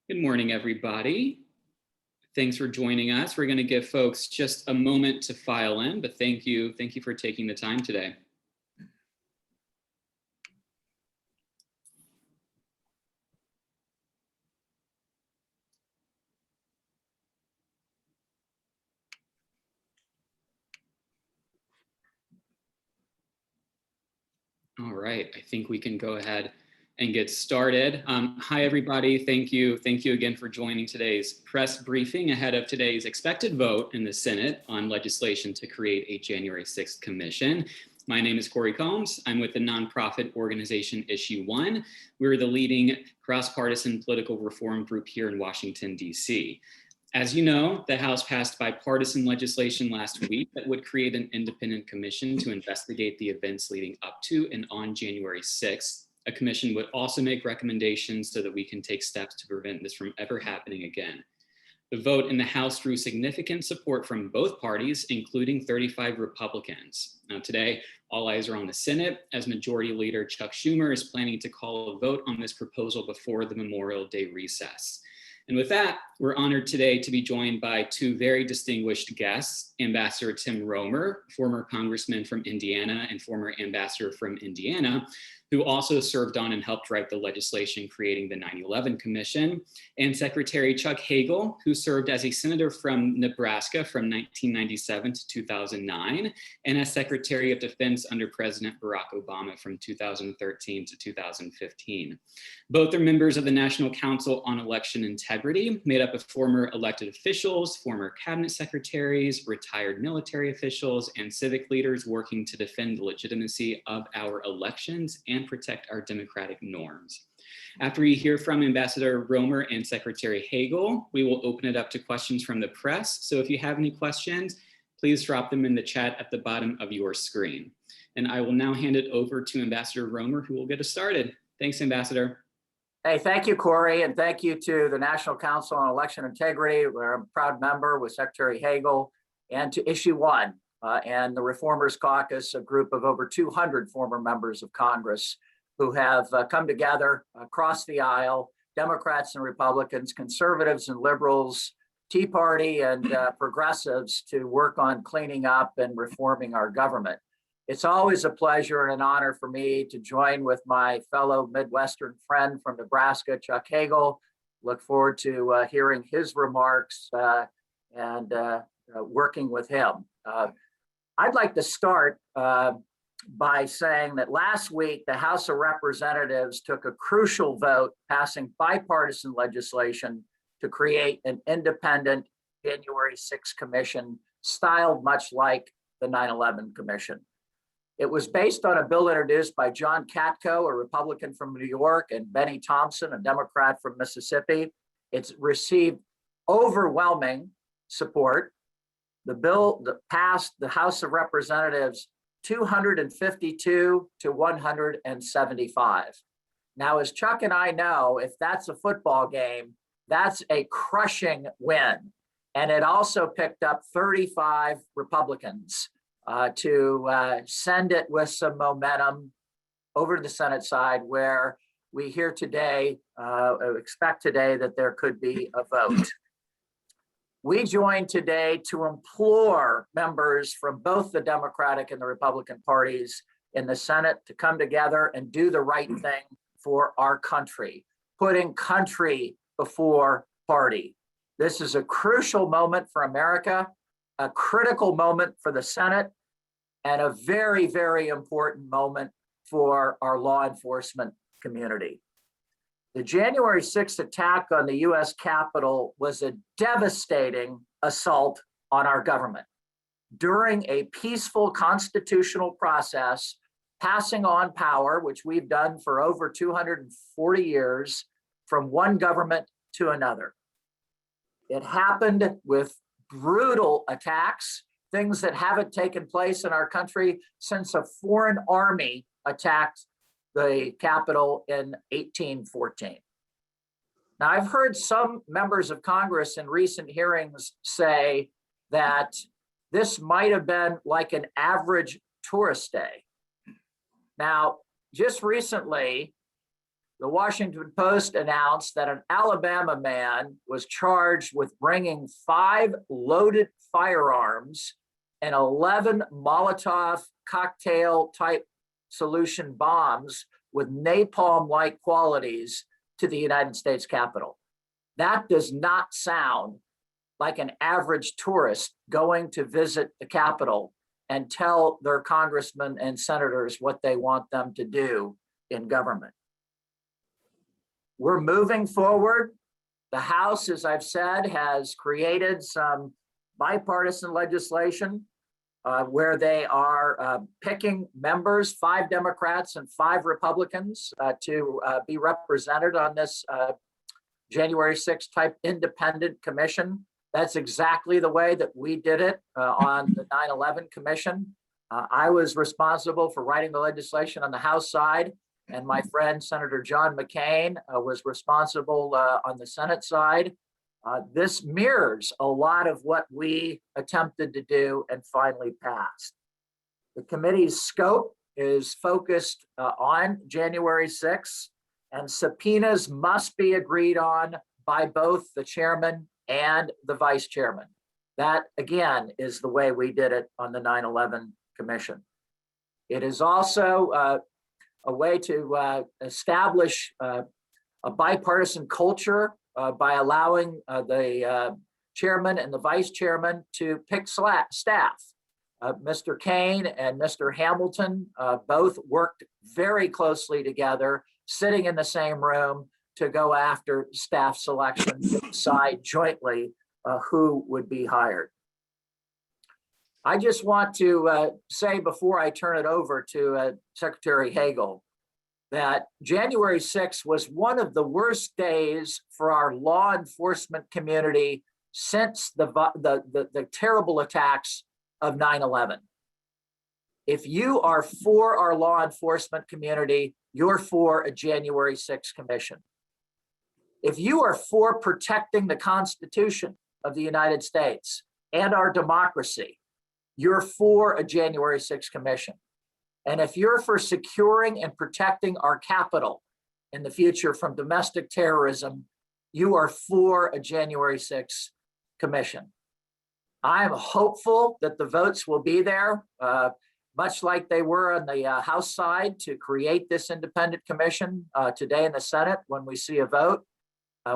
Good morning, everybody. Thanks for joining us. We're going to give folks just a moment to file in, but thank you for taking the time today. All right, I think we can go ahead and get started. Hi, everybody. Thank you again for joining today's press briefing ahead of today's expected vote in the Senate on legislation to create a January 6th commission. My name is Corey Combs. I'm with the nonprofit organization Issue One. We're the leading cross-partisan political reform group here in Washington, D.C. As you know, the House passed bipartisan legislation last week that would create an independent commission to investigate the events leading up to and on January 6th. A commission would also make recommendations so that we can take steps to prevent this from ever happening again. The vote in the House drew significant support from both parties, including 35 Republicans. Now today, all eyes are on the Senate, as Majority Leader Chuck Schumer is planning to call a vote on this proposal before the Memorial Day recess. And with that, we're honored today to be joined by two very distinguished guests, Ambassador Tim Roemer, former congressman from Indiana and former ambassador from Indiana, who also served on and helped write the legislation creating the 9/11 Commission, and Secretary Chuck Hagel, who served as a senator from Nebraska from 1997 to 2009, and as Secretary of Defense under President Barack Obama from 2013 to 2015. Both are members of the National Council on Election Integrity, made up of former elected officials, former cabinet secretaries, retired military officials, and civic leaders working to defend the legitimacy of our elections and protect our democratic norms. After we hear from Ambassador Roemer and Secretary Hagel, we will open it up to questions from the press. So if you have any questions, please drop them in the chat at the bottom of your screen. And I will now hand it over to Ambassador Roemer, who will get us started. Thanks, Ambassador. Hey, thank you, Corey, and thank you to the National Council on Election Integrity, where I'm a proud member with Secretary Hagel, and to Issue One and the Reformers Caucus, a group of over 200 former members of Congress who have come together across the aisle, Democrats and Republicans, conservatives and liberals, Tea Party and progressives, to work on cleaning up and reforming our government. It's always a pleasure and an honor for me to join with my fellow Midwestern friend from Nebraska, Chuck Hagel. Look forward to hearing his remarks and working with him. I'd like to start by saying that last week, the House of Representatives took a crucial vote passing bipartisan legislation to create an independent January 6th commission, styled much like the 9/11 Commission. It was based on a bill introduced by John Katko, a Republican from New York, and Benny Thompson, a Democrat from Mississippi. It's received overwhelming support. The bill that passed the House of Representatives 252 to 175. Now, as Chuck and I know, if that's a football game, that's a crushing win. And it also picked up 35 Republicans to send it with some momentum over to the Senate side, where we hear today, expect today, that there could be a vote. We join today to implore members from both the Democratic and the Republican parties in the Senate to come together and do the right thing for our country, putting country before party. This is a crucial moment for America, a critical moment for the Senate, and a very, very important moment for our law enforcement community. The January 6th attack on the US Capitol was a devastating assault on our government. During a peaceful constitutional process, passing on power, which we've done for over 240 years, from one government to another. It happened with brutal attacks, things that haven't taken place in our country since a foreign army attacked the Capitol in 1814. Now, I've heard some members of Congress in recent hearings say that this might have been like an average tourist day. Now, just recently, the Washington Post announced that an Alabama man was charged with bringing 5 loaded firearms and 11 Molotov cocktail type solution bombs with napalm-like qualities to the United States Capitol. That does not sound like an average tourist going to visit the Capitol and tell their congressmen and senators what they want them to do in government. We're moving forward. The House, as I've said, has created some bipartisan legislation where they are picking members, 5 Democrats and 5 Republicans, to be represented on this January 6th type independent commission. That's exactly the way that we did it on the 9/11 Commission. I was responsible for writing the legislation on the House side, and my friend Senator John McCain was responsible on the Senate side. This mirrors a lot of what we attempted to do and finally passed. The committee's scope is focused on January 6th, and subpoenas must be agreed on by both the chairman and the vice chairman. That, again, is the way we did it on the 9/11 Commission. It is also a way to establish a bipartisan culture by allowing the chairman and the vice chairman to pick staff. Mr. Kane and Mr. Hamilton both worked very closely together, sitting in the same room to go after staff selection to decide jointly who would be hired. I just want to say before I turn it over to Secretary Hagel that January 6th was one of the worst days for our law enforcement community since the terrible attacks of 9/11. If you are for our law enforcement community, you're for a January 6th commission. If you are for protecting the Constitution of the United States and our democracy, you're for a January 6th commission. And if you're for securing and protecting our capital in the future from domestic terrorism, you are for a January 6th commission. I'm hopeful that the votes will be there, much like they were on the House side to create this independent commission today in the Senate when we see a vote.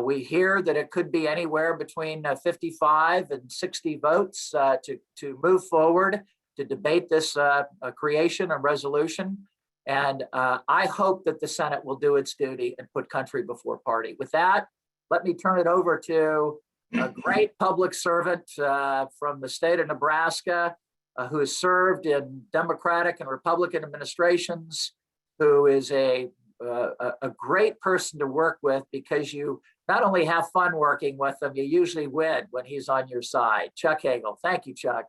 We hear that it could be anywhere between 55 and 60 votes to move forward to debate this creation and resolution. And I hope that the Senate will do its duty and put country before party. With that, let me turn it over to a great public servant from the state of Nebraska who has served in Democratic and Republican administrations, who is a great person to work with because you not only have fun working with him, you usually win when he's on your side. Chuck Hagel. Thank you, Chuck.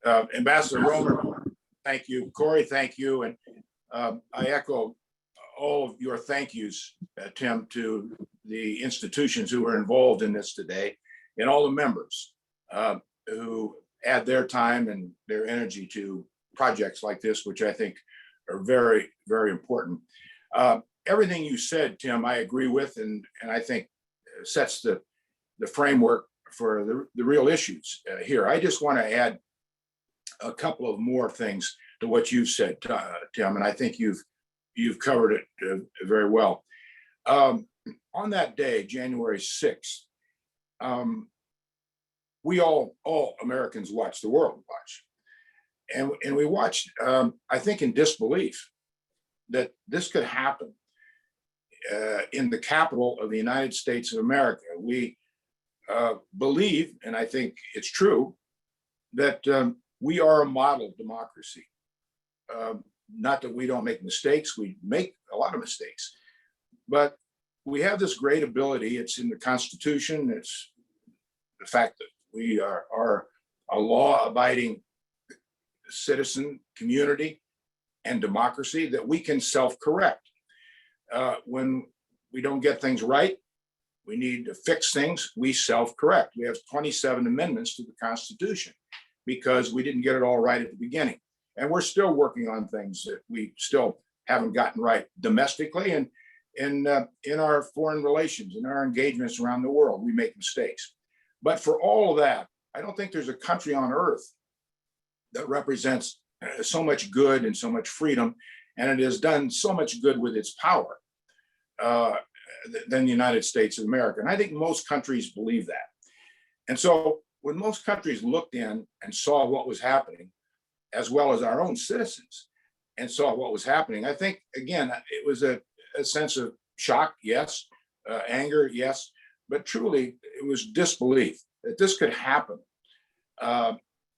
Ambassador Roemer, thank you. Corey, thank you. And I echo all of your thank yous, Tim, to the institutions who were involved in this today and all the members who add their time and their energy to projects like this, which I think are very, very important. Everything you said, Tim, I agree with, and I think sets the framework for the real issues here. I just want to add a couple of more things to what you've said, Tim, and I think you've covered it very well. On that day, January 6th, we all Americans watched, the world watched, and we watched, I think, in disbelief that this could happen in the capital of the United States of America. We believe, and I think it's true, that we are a model democracy. Not that we don't make mistakes, we make a lot of mistakes, but we have this great ability. It's in the Constitution. It's the fact that we are a law-abiding citizen community and democracy, that we can self-correct. When we don't get things right, we need to fix things, we self-correct. We have 27 amendments to the Constitution because we didn't get it all right at the beginning. And we're still working on things that we still haven't gotten right domestically. And in our foreign relations, in our engagements around the world. We make mistakes. But for all of that, I don't think there's a country on earth that represents so much good and so much freedom, and it has done so much good with its power than the United States of America. And I think most countries believe that. And so when most countries looked in and saw what was happening, as well as our own citizens, and saw what was happening, I think, again, it was a sense of shock, yes, anger, yes, but truly it was disbelief that this could happen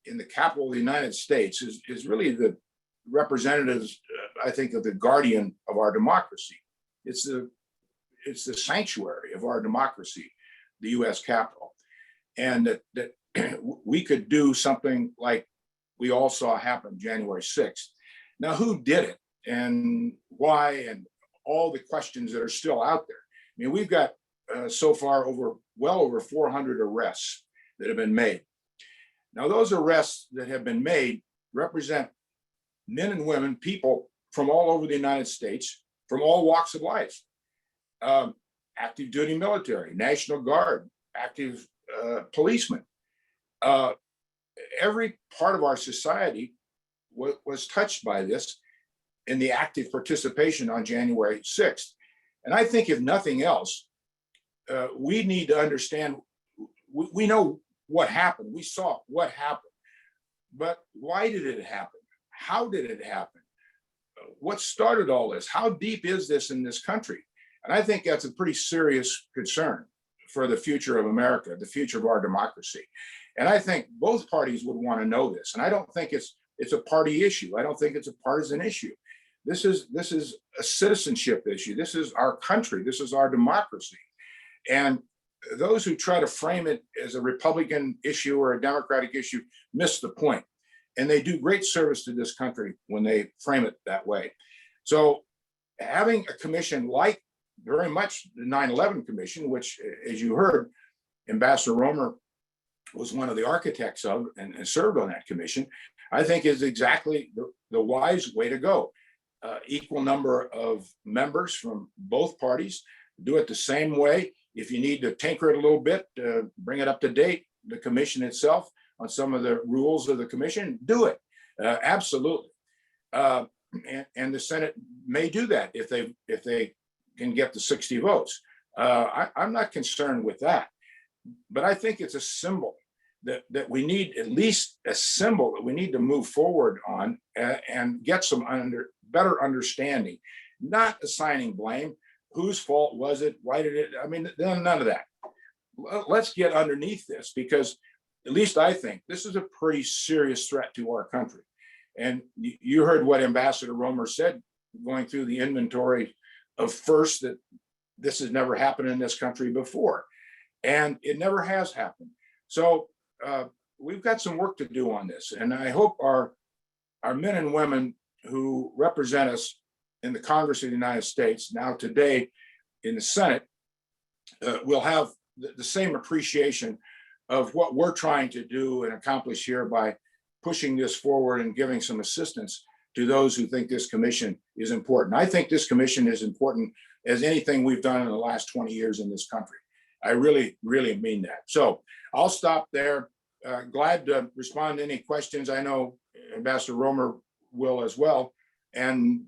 in the capital of the United States is really the representatives, I think, of the guardian of our democracy. It's the sanctuary of our democracy, the U.S. Capitol, and that we could do something like we all saw happen January 6th. Now, who did it and why, and all the questions that are still out there. I mean, we've got so far well over 400 arrests that have been made. Now, those arrests that have been made represent men and women, people from all over the United States, from all walks of life. Active duty military, National Guard, active policemen. Every part of our society was touched by this in the active participation on January 6th. And I think if nothing else, we need to understand, we know what happened. We saw what happened, but why did it happen? How did it happen? What started all this? How deep is this in this country? And I think that's a pretty serious concern for the future of America, the future of our democracy. And I think both parties would want to know this. And I don't think it's a party issue. I don't think it's a partisan issue. This is a citizenship issue. This is our country. This is our democracy. And those who try to frame it as a Republican issue or a Democratic issue miss the point. And they do great service to this country when they frame it that way. So having a commission like very much the 9/11 Commission, which, as you heard, Ambassador Roemer was one of the architects of and served on that commission, I think is exactly the wise way to go. Equal number of members from both parties, do it the same way. If you need to tinker it a little bit, bring it up to date, the commission itself on some of the rules of the commission, do it. Absolutely. And the Senate may do that if they can get the 60 votes. I'm not concerned with that, but I think it's a symbol that we need, at least a symbol that we need to move forward on and get some better understanding, not assigning blame. Whose fault was it? Why did it? I mean, none of that. Let's get underneath this, because at least I think this is a pretty serious threat to our country. And you heard what Ambassador Roemer said, going through the inventory of first, that this has never happened in this country before. And it never has happened. So we've got some work to do on this. And I hope our men and women who represent us in the Congress of the United States, now today in the Senate, will have the same appreciation of what we're trying to do and accomplish here by pushing this forward and giving some assistance to those who think this commission is important. I think this commission is important as anything we've done in the last 20 years in this country. I really, really mean that. So I'll stop there. Glad to respond to any questions. I know Ambassador Roemer will as well. And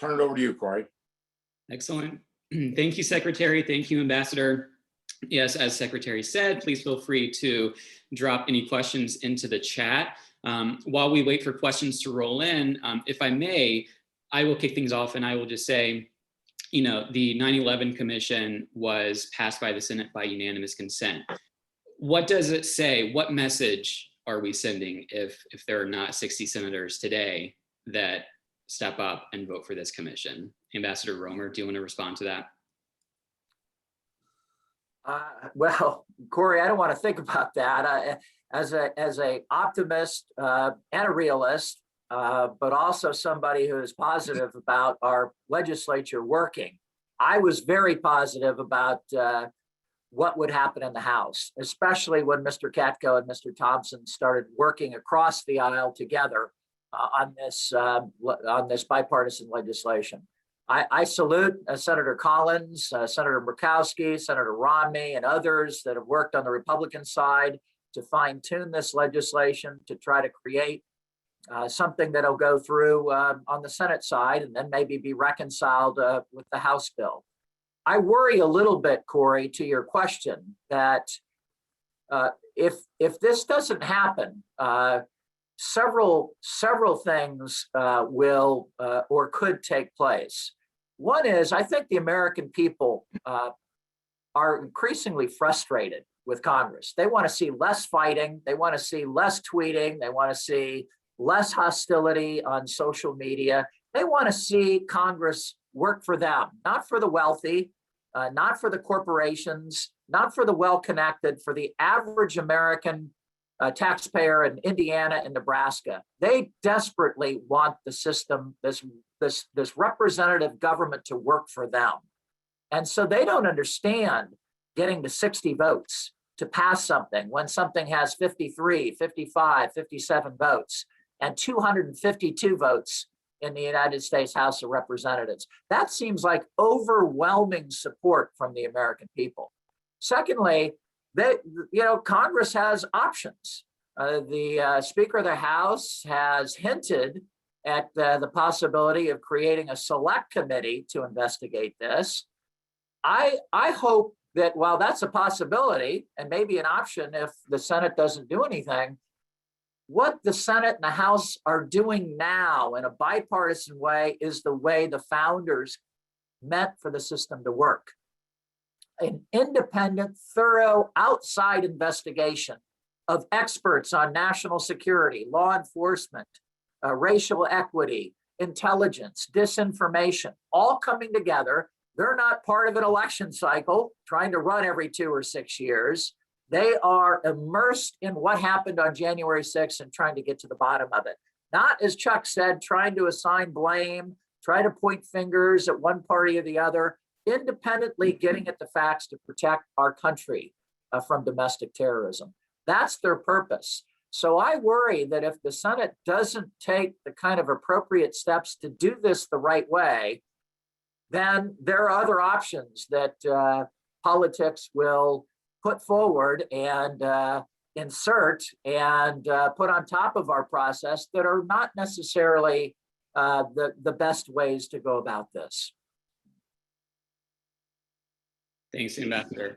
turn it over to you, Corey. Excellent. Thank you, Secretary. Thank you, Ambassador. Yes, as Secretary said, please feel free to drop any questions into the chat. While we wait for questions to roll in, if I may, I will kick things off and I will just say, the 9/11 Commission was passed by the Senate by unanimous consent. What does it say? What message are we sending if there are not 60 senators today that step up and vote for this commission? Ambassador Roemer, do you want to respond to that? Well, Corey, I don't want to think about that. As a optimist and a realist, but also somebody who is positive about our legislature working, I was very positive about what would happen in the House, especially when Mr. Katko and Mr. Thompson started working across the aisle together on this bipartisan legislation. I salute Senator Collins, Senator Murkowski, Senator Romney, and others that have worked on the Republican side to fine tune this legislation to try to create something that'll go through on the Senate side and then maybe be reconciled with the House bill. I worry a little bit, Corey, to your question, that if this doesn't happen, several things will or could take place. One is, I think the American people are increasingly frustrated with Congress. They want to see less fighting. They want to see less tweeting. They want to see less hostility on social media. They want to see Congress work for them, not for the wealthy, not for the corporations, not for the well-connected, for the average American taxpayer in Indiana and Nebraska. They desperately want the system, this representative government to work for them. And so they don't understand getting to 60 votes to pass something when something has 53, 55, 57 votes and 252 votes in the United States House of Representatives. That seems like overwhelming support from the American people. Secondly, Congress has options. The Speaker of the House has hinted at the possibility of creating a select committee to investigate this. I hope that while that's a possibility and maybe an option if the Senate doesn't do anything, what the Senate and the House are doing now in a bipartisan way is the way the founders meant for the system to work. An independent, thorough, outside investigation of experts on national security, law enforcement, racial equity, intelligence, disinformation, all coming together. They're not part of an election cycle trying to run every 2 or 6 years. They are immersed in what happened on January 6th and trying to get to the bottom of it. Not, as Chuck said, trying to assign blame, try to point fingers at one party or the other, independently getting at the facts to protect our country from domestic terrorism. That's their purpose. So I worry that if the Senate doesn't take the kind of appropriate steps to do this the right way, then there are other options that politics will put forward and insert and put on top of our process that are not necessarily the best ways to go about this. Thanks, Ambassador.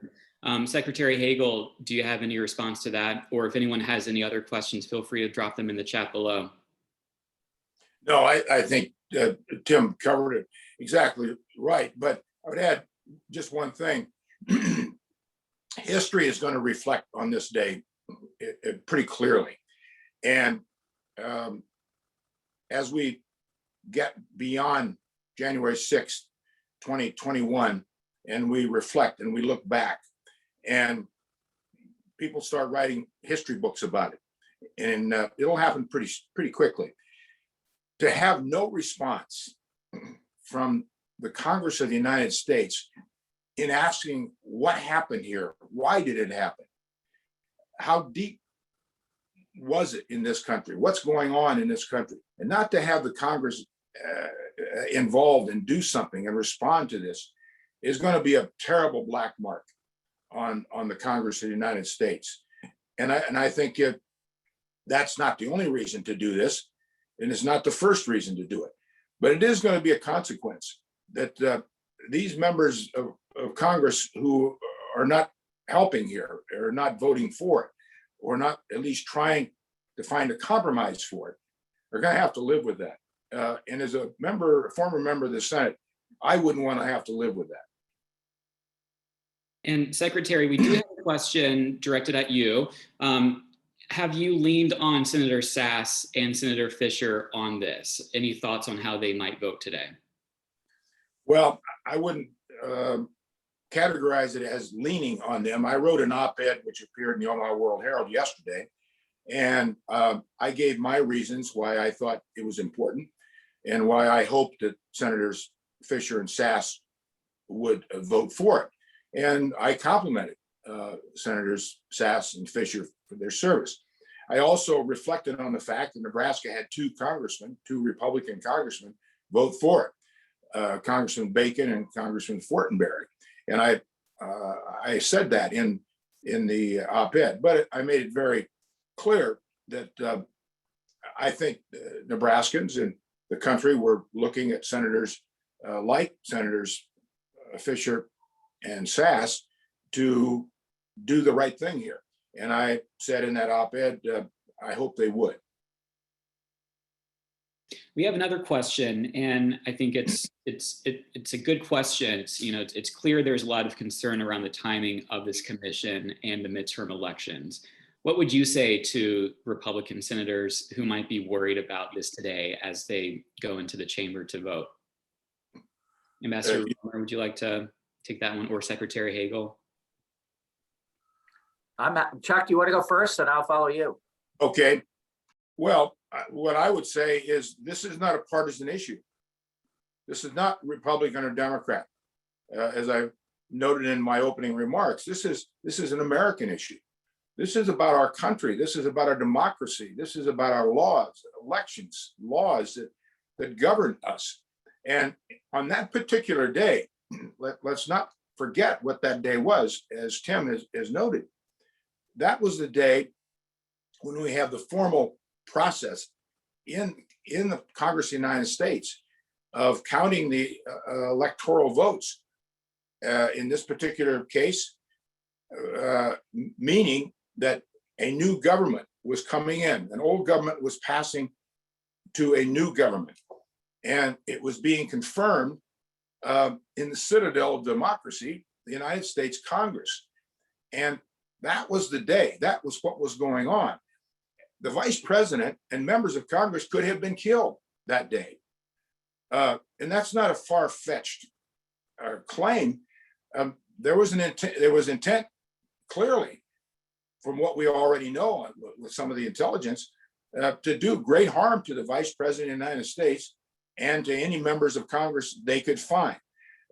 Secretary Hagel, do you have any response to that? Or if anyone has any other questions, feel free to drop them in the chat below. No, I think Tim covered it exactly right, but I would add just one thing. History is going to reflect on this day pretty clearly. And as we get beyond January 6th, 2021, and we reflect and we look back, and people start writing history books about it, and it'll happen pretty quickly. To have no response from the Congress of the United States in asking what happened here, why did it happen, how deep was it in this country, what's going on in this country, and not to have the Congress involved and do something and respond to this is going to be a terrible black mark on the Congress of the United States. And I think that's not the only reason to do this, and it's not the first reason to do it, but it is going to be a consequence that these members of Congress who are not helping here, or not voting for it, or not at least trying to find a compromise for it, are going to have to live with that. And as a former member of the Senate, I wouldn't want to have to live with that. And Secretary, we do have a question directed at you. Have you leaned on Senator Sass and Senator Fisher on this? Any thoughts on how they might vote today? Well, I wouldn't categorize it as leaning on them. I wrote an op-ed which appeared in the Omaha World Herald yesterday, and I gave my reasons why I thought it was important and why I hoped that Senators Fisher and Sass would vote for it. And I complimented Senators Sass and Fisher for their service. I also reflected on the fact that Nebraska had two Republican congressmen vote for it. Congressman Bacon and Congressman Fortenberry. And I said that in the op-ed, but I made it very clear that I think Nebraskans and the country were looking at senators like Senators Fisher and Sass to do the right thing here. And I said in that op-ed, I hope they would. We have another question, and I think it's a good question. It's clear there's a lot of concern around the timing of this commission and the midterm elections. What would you say to Republican senators who might be worried about this today as they go into the chamber to vote? Ambassador Roemer, would you like to take that one, or Secretary Hagel? Chuck, you want to go first, and I'll follow you. Okay. Well, what I would say is this is not a partisan issue. This is not Republican or Democrat. As I noted in my opening remarks, this is an American issue. This is about our country. This is about our democracy. This is about our laws, elections, laws that govern us. And on that particular day, let's not forget what that day was, as Tim has noted. That was the day when we have the formal process in the Congress of the United States of counting the electoral votes. In this particular case, meaning that a new government was coming in, an old government was passing to a new government, and it was being confirmed in the citadel of democracy, the United States Congress. And that was the day, that was what was going on. The vice president and members of Congress could have been killed that day. And that's not a far-fetched claim. There was intent clearly, from what we already know with some of the intelligence, to do great harm to the vice president of the United States and to any members of Congress they could find.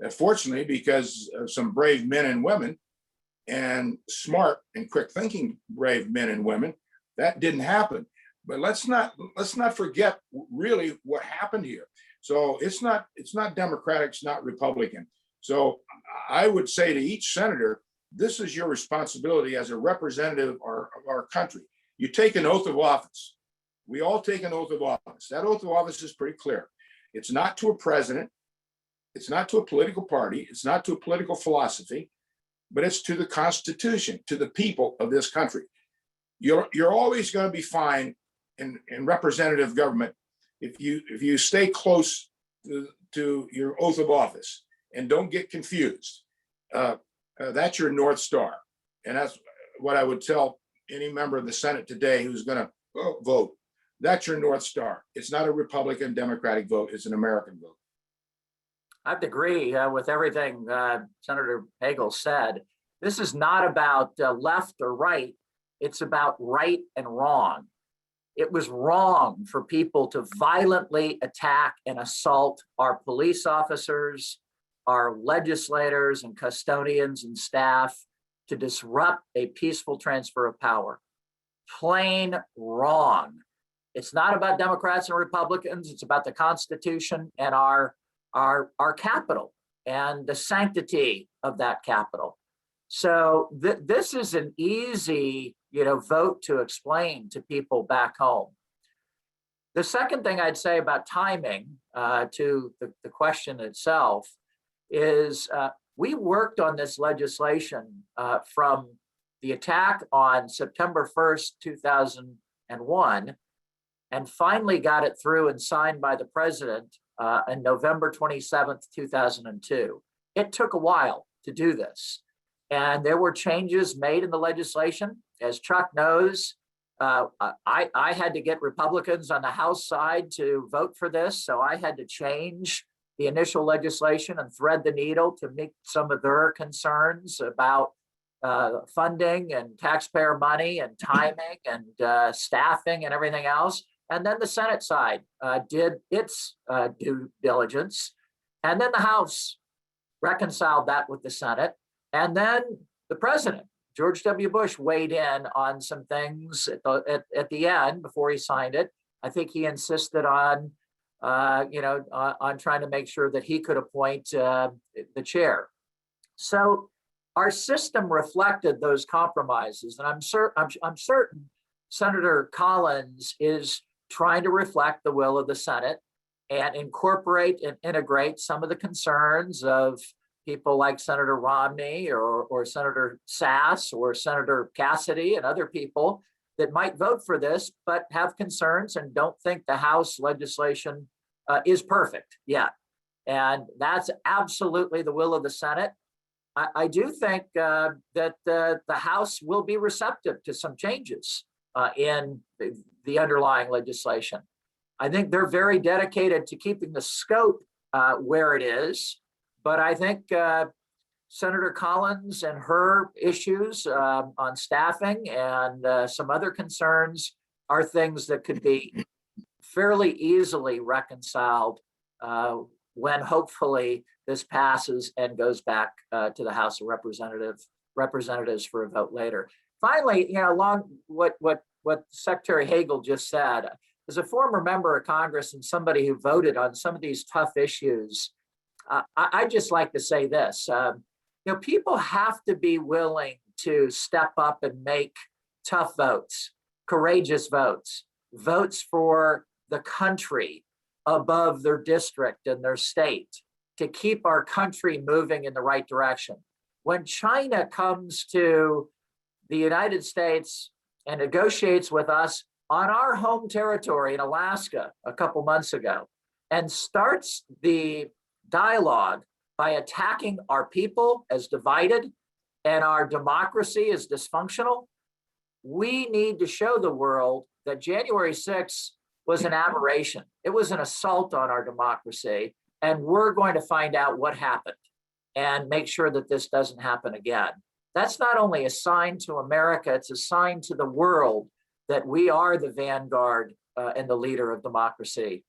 Fortunately, because of some brave men and women, and smart and quick thinking brave men and women, that didn't happen. But let's not forget really what happened here. So it's not Democratic, it's not Republican. So I would say to each senator, this is your responsibility as a representative of our country. You take an oath of office. We all take an oath of office. That oath of office is pretty clear. It's not to a president. It's not to a political party. It's not to a political philosophy, but it's to the Constitution, to the people of this country. You're always going to be fine in representative government if you stay close to your oath of office and don't get confused. That's your North Star. And that's what I would tell any member of the Senate today who's going to vote. That's your North Star. It's not a Republican Democratic vote. It's an American vote. I have to agree with everything Senator Hagel said. This is not about left or right. It's about right and wrong. It was wrong for people to violently attack and assault our police officers, our legislators and custodians and staff, to disrupt a peaceful transfer of power. Plain wrong. It's not about Democrats and Republicans. It's about the Constitution and our capital and the sanctity of that capital. So this is an easy, vote to explain to people back home. The second thing I'd say about timing to the question itself is we worked on this legislation from the attack on September 1st, 2001, and finally got it through and signed by the president on November 27th, 2002. It took a while to do this. And there were changes made in the legislation. As Chuck knows, I had to get Republicans on the House side to vote for this. So I had to change the initial legislation and thread the needle to meet some of their concerns about funding and taxpayer money and timing and staffing and everything else. And then the Senate side did its due diligence. And then the House reconciled that with the Senate. And then the president, George W. Bush, weighed in on some things at the end before he signed it. I think he insisted on on trying to make sure that he could appoint the chair. So our system reflected those compromises, and I'm certain Senator Collins is trying to reflect the will of the Senate and incorporate and integrate some of the concerns of people like Senator Romney or Senator Sass or Senator Cassidy and other people that might vote for this, but have concerns and don't think the House legislation is perfect yet. And that's absolutely the will of the Senate. I do think that the House will be receptive to some changes in the underlying legislation. I think they're very dedicated to keeping the scope where it is, but I think Senator Collins and her issues on staffing and some other concerns are things that could be fairly easily reconciled when hopefully this passes and goes back to the House of Representatives for a vote later. Finally, along what Secretary Hagel just said, as a former member of Congress and somebody who voted on some of these tough issues, I'd just like to say this. People have to be willing to step up and make tough votes, courageous votes, votes for the country above their district and their state to keep our country moving in the right direction. When China comes to the United States and negotiates with us on our home territory in Alaska a couple months ago and starts the dialogue by attacking our people as divided and our democracy as dysfunctional, we need to show the world that January 6th was an aberration. It was an assault on our democracy, and we're going to find out what happened and make sure that this doesn't happen again. That's not only a sign to America, it's a sign to the world that we are the vanguard and the leader of democracy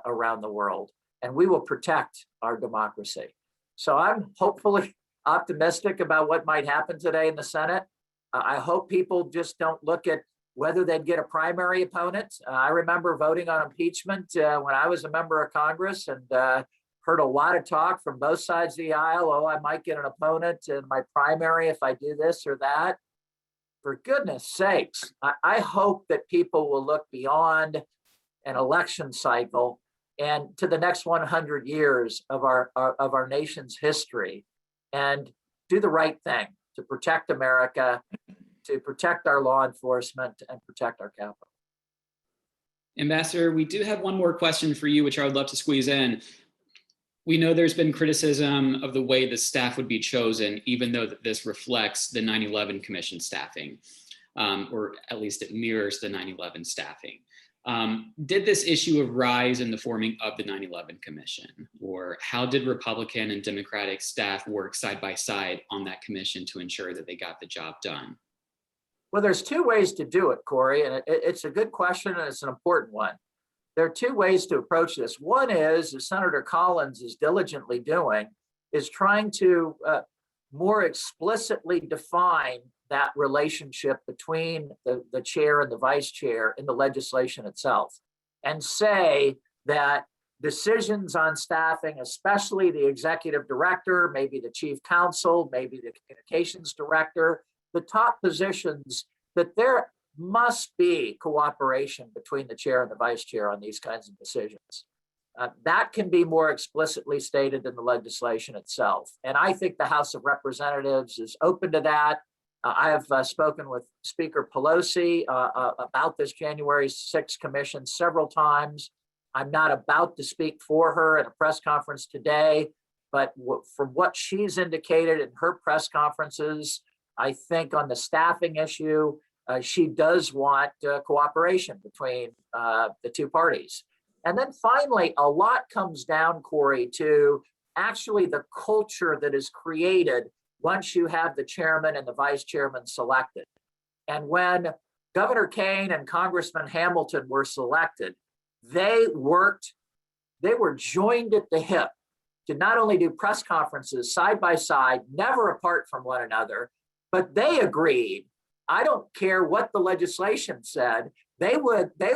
around the world, and we will protect our democracy. So I'm hopefully optimistic about what might happen today in the Senate. I hope people just don't look at whether they'd get a primary opponent. I remember voting on impeachment when I was a member of Congress and heard a lot of talk from both sides of the aisle. Oh, I might get an opponent in my primary if I do this or that. For goodness sakes, I hope that people will look beyond an election cycle and to the next 100 years of our nation's history and do the right thing to protect America, to protect our law enforcement and protect our capital. Ambassador, we do have one more question for you, which I would love to squeeze in. We know there's been criticism of the way the staff would be chosen, even though this reflects the 9/11 Commission staffing, or at least it mirrors the 9/11 staffing. Did this issue arise in the forming of the 9/11 Commission, or how did Republican and Democratic staff work side by side on that commission to ensure that they got the job done? Well, there's two ways to do it, Corey, and it's a good question and it's an important one. There are two ways to approach this. One is, as Senator Collins is diligently doing, is trying to more explicitly define that relationship between the chair and the vice chair in the legislation itself, and say that decisions on staffing, especially the executive director, maybe the chief counsel, maybe the communications director, the top positions, that there must be cooperation between the chair and the vice chair on these kinds of decisions. That can be more explicitly stated in the legislation itself. And I think the House of Representatives is open to that. I have spoken with Speaker Pelosi about this January 6th commission several times. I'm not about to speak for her at a press conference today, but from what she's indicated in her press conferences, I think on the staffing issue, she does want cooperation between the two parties. And then finally, a lot comes down, Corey, to actually the culture that is created once you have the chairman and the vice chairman selected. And when Governor Kane and Congressman Hamilton were selected, they were joined at the hip to not only do press conferences side by side, never apart from one another, but they agreed. I don't care what the legislation said. They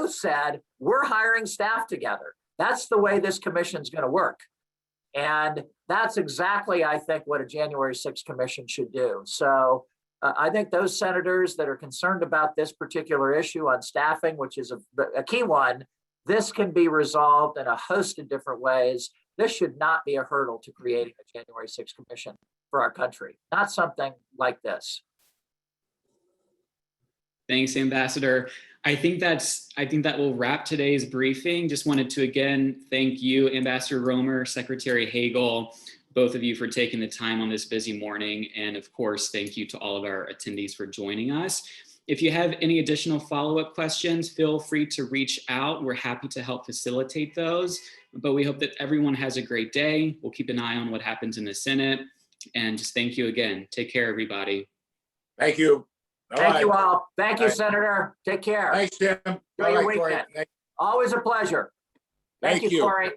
said, we're hiring staff together. That's the way this commission's going to work. And that's exactly, I think, what a January 6th commission should do. So I think those senators that are concerned about this particular issue on staffing, which is a key one, this can be resolved in a host of different ways. This should not be a hurdle to creating a January 6th commission for our country, not something like this. Thanks, Ambassador. I think that will wrap today's briefing. Just wanted to again thank you, Ambassador Roemer, Secretary Hagel, both of you for taking the time on this busy morning. And of course, thank you to all of our attendees for joining us. If you have any additional follow-up questions, feel free to reach out. We're happy to help facilitate those. But we hope that everyone has a great day. We'll keep an eye on what happens in the Senate. And just thank you again. Take care, everybody. Thank you. Thank you all. Thank you, Senator. Take care. Thanks, Tim. Enjoy your weekend. Always a pleasure. Thank you, Corey.